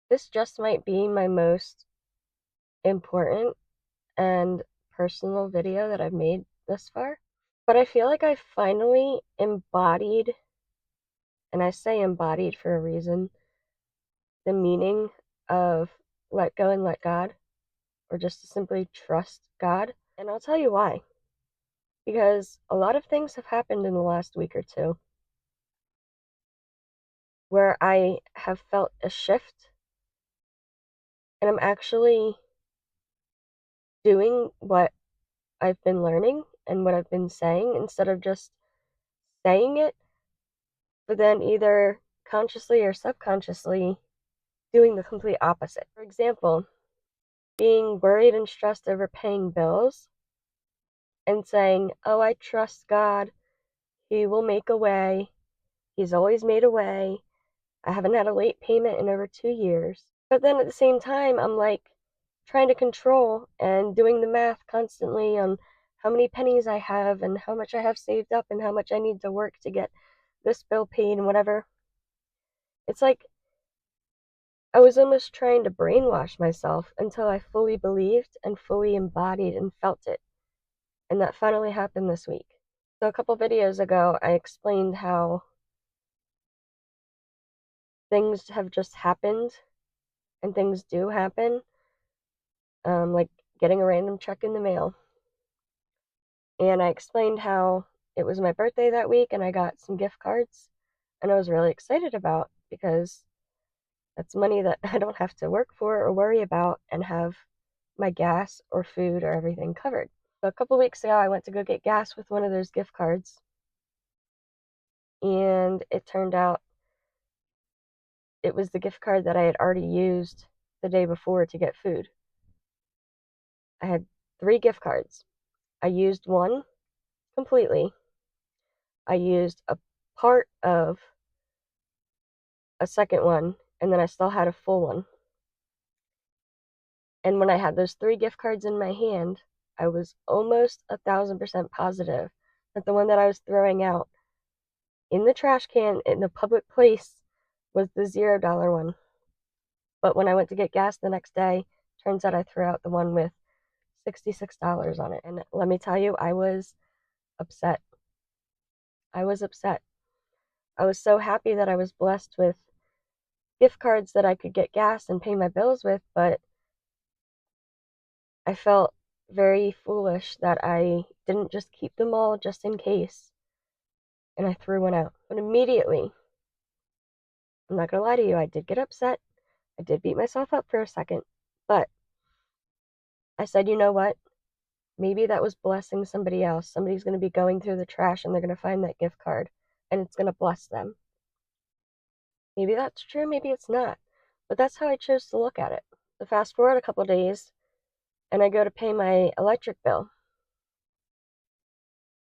This just might be my most important and personal video that I've made this far, but I feel like I finally embodied, and I say embodied for a reason, the meaning of let go and let God, or just to simply trust God. And I'll tell you why. Because a lot of things have happened in the last week or two where I have felt a shift, and I'm actually doing what I've been learning and what I've been saying instead of just saying it, but then either consciously or subconsciously doing the complete opposite. For example, being worried and stressed over paying bills and saying, oh, I trust God. He will make a way. He's always made a way. I haven't had a late payment in over 2 years. But then at the same time, I'm like trying to control and doing the math constantly on how many pennies I have and how much I have saved up and how much I need to work to get this bill paid and whatever. It's like I was almost trying to brainwash myself until I fully believed and fully embodied and felt it. And that finally happened this week. So a couple videos ago, I explained how things have just happened and things do happen, like getting a random check in the mail. And I explained how it was my birthday that week and I got some gift cards, and I was really excited about because that's money that I don't have to work for or worry about and have my gas or food or everything covered. So a couple weeks ago, I went to go get gas with one of those gift cards, and it turned out it was the gift card that I had already used the day before to get food. I had 3 gift cards. I used one completely. I used a part of a second one, and then I still had a full one. And when I had those 3 gift cards in my hand, I was almost 1,000% positive that the one that I was throwing out in the trash can in the public place was the $0 one. But when I went to get gas the next day, turns out I threw out the one with $66 on it. And let me tell you, I was upset. I was upset. I was so happy that I was blessed with gift cards that I could get gas and pay my bills with, but I felt very foolish that I didn't just keep them all just in case, and I threw one out. But immediately, I'm not gonna lie to you, I did get upset. I did beat myself up for a second, but I said, you know what? Maybe that was blessing somebody else. Somebody's gonna be going through the trash and they're gonna find that gift card, and it's gonna bless them. Maybe that's true, maybe it's not. But that's how I chose to look at it. So fast forward a couple days, and I go to pay my electric bill.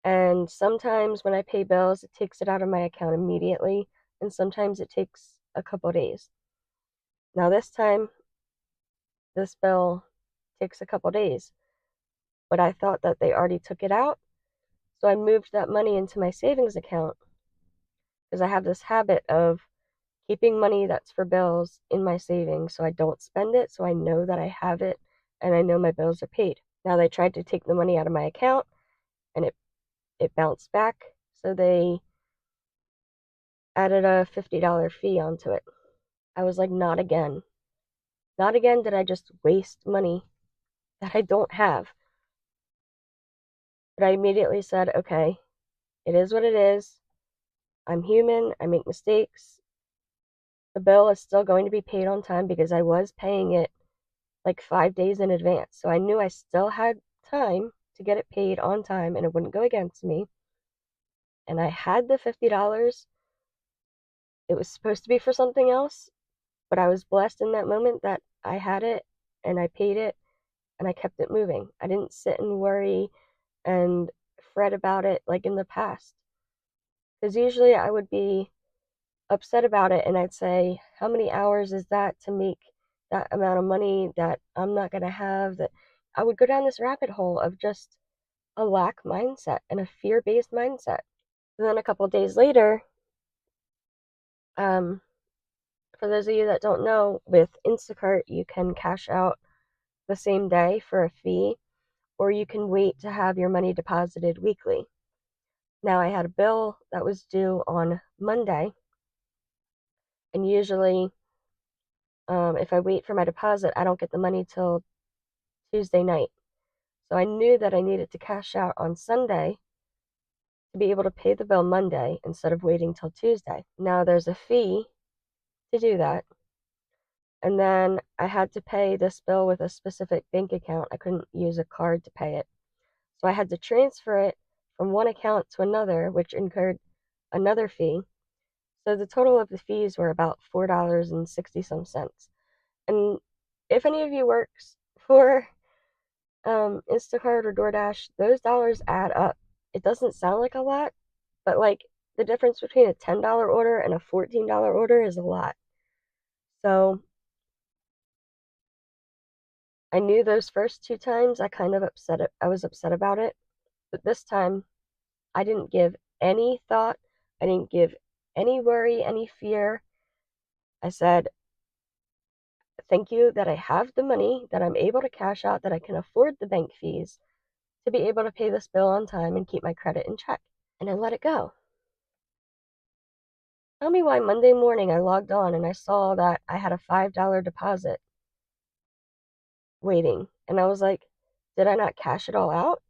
And sometimes when I pay bills, it takes it out of my account immediately, and sometimes it takes a couple days. Now, this time, this bill takes a couple days, but I thought that they already took it out, so I moved that money into my savings account because I have this habit of keeping money that's for bills in my savings so I don't spend it, so I know that I have it and I know my bills are paid. Now, they tried to take the money out of my account and it bounced back, so they added a $50 fee onto it. I was like, not again. Not again did I just waste money that I don't have. But I immediately said, okay, it is what it is. I'm human. I make mistakes. The bill is still going to be paid on time because I was paying it like 5 days in advance. So I knew I still had time to get it paid on time and it wouldn't go against me. And I had the $50. It was supposed to be for something else, but I was blessed in that moment that I had it and I paid it and I kept it moving. I didn't sit and worry and fret about it like in the past. Because usually I would be upset about it and I'd say, how many hours is that to make that amount of money that I'm not going to have? That I would go down this rabbit hole of just a lack mindset and a fear-based mindset. And then a couple of days later, um, For those of you that don't know, with Instacart, you can cash out the same day for a fee, or you can wait to have your money deposited weekly. Now, I had a bill that was due on Monday, and usually, if I wait for my deposit, I don't get the money till Tuesday night. So I knew that I needed to cash out on Sunday to be able to pay the bill Monday instead of waiting till Tuesday. Now, there's a fee to do that. And then I had to pay this bill with a specific bank account. I couldn't use a card to pay it. So I had to transfer it from one account to another, which incurred another fee. So the total of the fees were about $4.60 some cents. And if any of you works for Instacart or DoorDash, those dollars add up. It doesn't sound like a lot, but like the difference between a $10 order and a $14 order is a lot. So I knew those first two times I was upset about it, but this time I didn't give any thought. I didn't give any worry, any fear. I said, thank you that I have the money, that I'm able to cash out, that I can afford the bank fees to be able to pay this bill on time and keep my credit in check. And I let it go. Tell me why Monday morning I logged on and I saw that I had a $5 deposit waiting. And I was like, did I not cash it all out?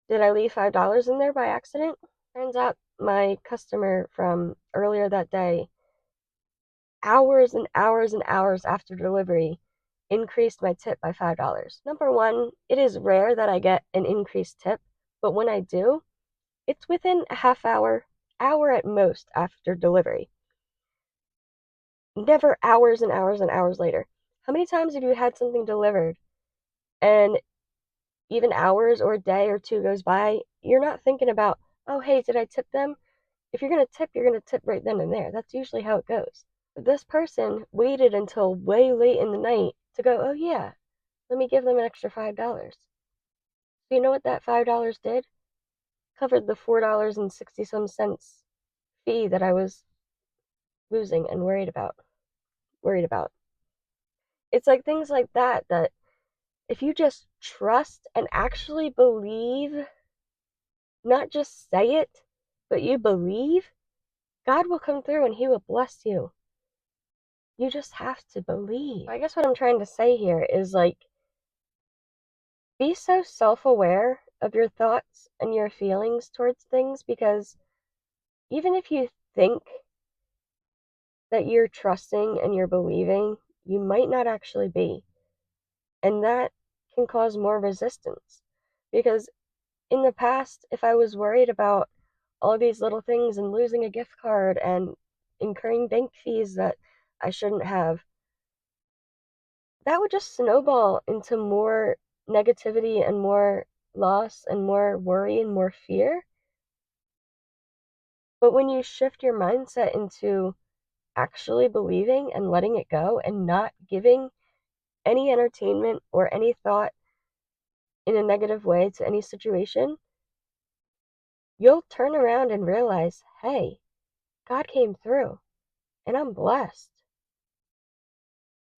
Did I leave $5 in there by accident? Turns out my customer from earlier that day, hours and hours and hours after delivery, increased my tip by $5. Number one, it is rare that I get an increased tip, but when I do, it's within a half hour at most after delivery. Never hours and hours and hours later. How many times have you had something delivered and even hours or a day or two goes by, you're not thinking about, oh, hey, did I tip them? If you're going to tip, you're going to tip right then and there. That's usually how it goes. But this person waited until way late in the night to go, oh, yeah, let me give them an extra $5. So you know what that $5 did? Covered the $4.60 some cents fee that I was losing and worried about. It's like things like that that if you just trust and actually believe, not just say it, but you believe, God will come through and He will bless you. You just have to believe. I guess what I'm trying to say here is like, be so self aware of your thoughts and your feelings towards things, because even if you think that you're trusting and you're believing, you might not actually be. And that can cause more resistance. Because in the past, if I was worried about all these little things and losing a gift card and incurring bank fees that I shouldn't have, that would just snowball into more negativity and more loss and more worry and more fear. But when you shift your mindset into actually believing and letting it go and not giving any entertainment or any thought in a negative way to any situation, you'll turn around and realize, hey, God came through and I'm blessed.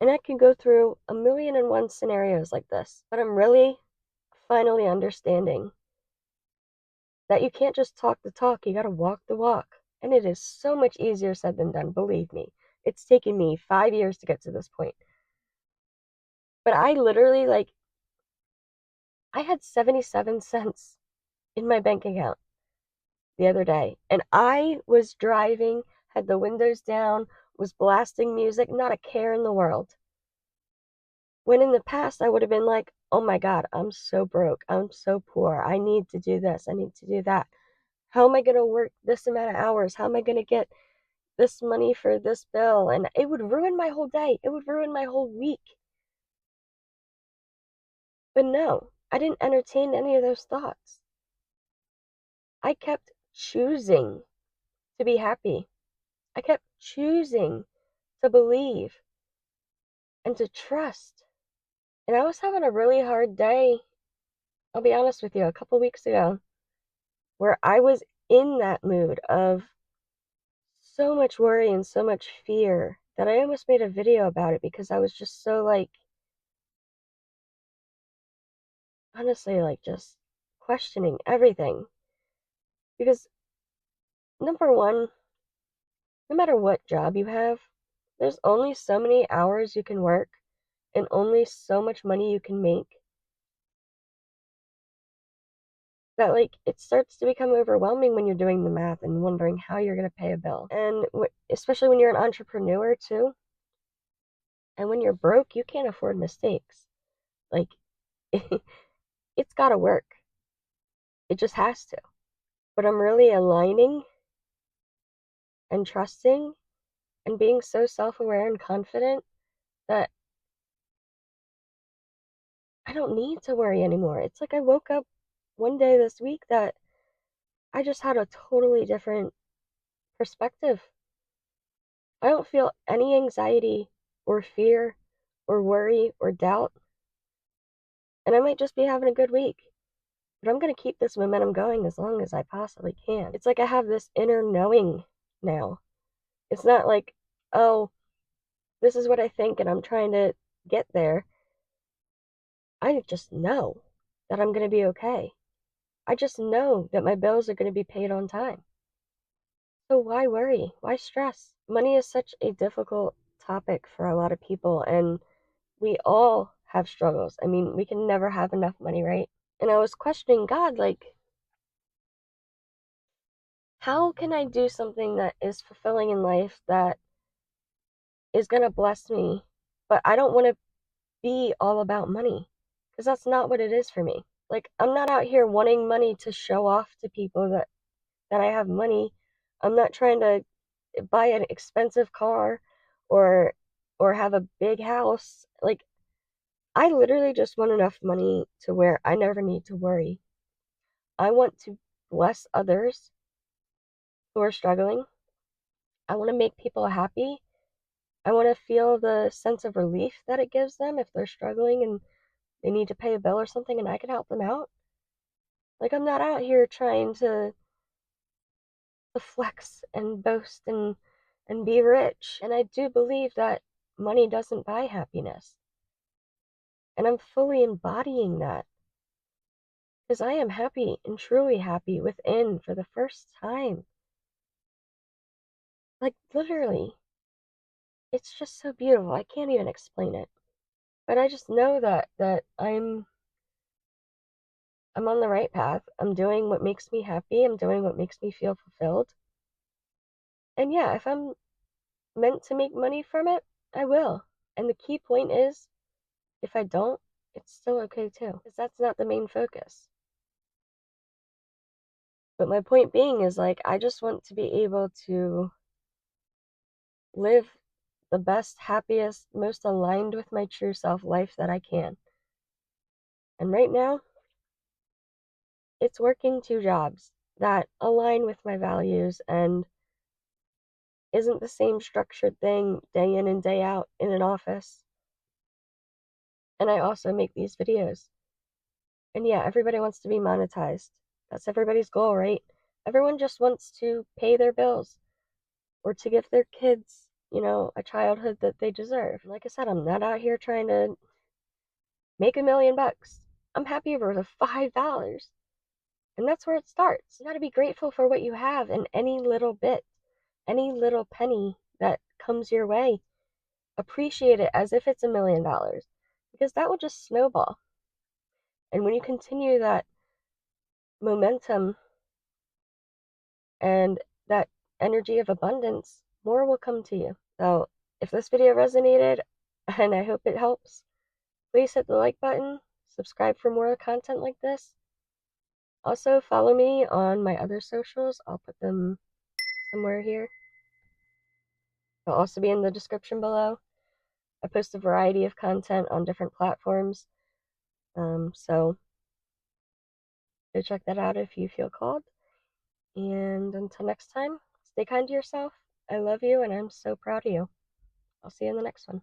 And I can go through a million and one scenarios like this, but I'm really finally understanding that you can't just talk the talk, you gotta walk the walk. And it is so much easier said than done, believe me. It's taken me 5 years to get to this point. But I literally, I had 77 cents in my bank account the other day, and I was driving, had the windows down, was blasting music, not a care in the world. When in the past, I would have been like, oh my God, I'm so broke. I'm so poor. I need to do this. I need to do that. How am I going to work this amount of hours? How am I going to get this money for this bill? And it would ruin my whole day. It would ruin my whole week. But no, I didn't entertain any of those thoughts. I kept choosing to be happy. I kept choosing to believe and to trust. And I was having a really hard day, I'll be honest with you, a couple weeks ago, where I was in that mood of so much worry and so much fear that I almost made a video about it because I was just so like, honestly, like just questioning everything. Because number one, no matter what job you have, there's only so many hours you can work and only so much money you can make that like it starts to become overwhelming when you're doing the math and wondering how you're going to pay a bill. And especially when you're an entrepreneur too, and when you're broke, you can't afford mistakes. Like it's got to work. It just has to. But I'm really aligning and trusting and being so self-aware and confident that I don't need to worry anymore. It's like I woke up one day this week that I just had a totally different perspective. I don't feel any anxiety or fear or worry or doubt, and I might just be having a good week. But I'm going to keep this momentum going as long as I possibly can. It's like I have this inner knowing now. It's not like, oh, this is what I think and I'm trying to get there. I just know that I'm going to be okay. I just know that my bills are going to be paid on time. So why worry? Why stress? Money is such a difficult topic for a lot of people, and we all have struggles. I mean, we can never have enough money, right? And I was questioning God, like, how can I do something that is fulfilling in life that is going to bless me, but I don't want to be all about money because that's not what it is for me. Like, I'm not out here wanting money to show off to people that I have money. I'm not trying to buy an expensive car or have a big house. Like, I literally just want enough money to where I never need to worry. I want to bless others who are struggling. I want to make people happy. I want to feel the sense of relief that it gives them if they're struggling and they need to pay a bill or something and I can help them out. Like, I'm not out here trying to flex and boast and be rich. And I do believe that money doesn't buy happiness. And I'm fully embodying that because I am happy and truly happy within for the first time. Like, literally, it's just so beautiful. I can't even explain it. But I just know that I'm on the right path. I'm doing what makes me happy. I'm doing what makes me feel fulfilled. And yeah, if I'm meant to make money from it, I will. And the key point is, if I don't, it's still okay too, because that's not the main focus. But my point being is like, I just want to be able to live the best, happiest, most aligned with my true self life that I can. And right now, it's working two jobs that align with my values and isn't the same structured thing day in and day out in an office. And I also make these videos. And yeah, everybody wants to be monetized. That's everybody's goal, right? Everyone just wants to pay their bills or to give their kids, a childhood that they deserve. Like I said, I'm not out here trying to make $1 million. I'm happy over the $5. And that's where it starts. You got to be grateful for what you have and any little bit, any little penny that comes your way. Appreciate it as if it's $1 million because that will just snowball. And when you continue that momentum and that energy of abundance, more will come to you. So if this video resonated, and I hope it helps, please hit the like button, subscribe for more content like this. Also, follow me on my other socials. I'll put them somewhere here. They'll also be in the description below. I post a variety of content on different platforms. So go check that out if you feel called. And until next time, stay kind to yourself. I love you and I'm so proud of you. I'll see you in the next one.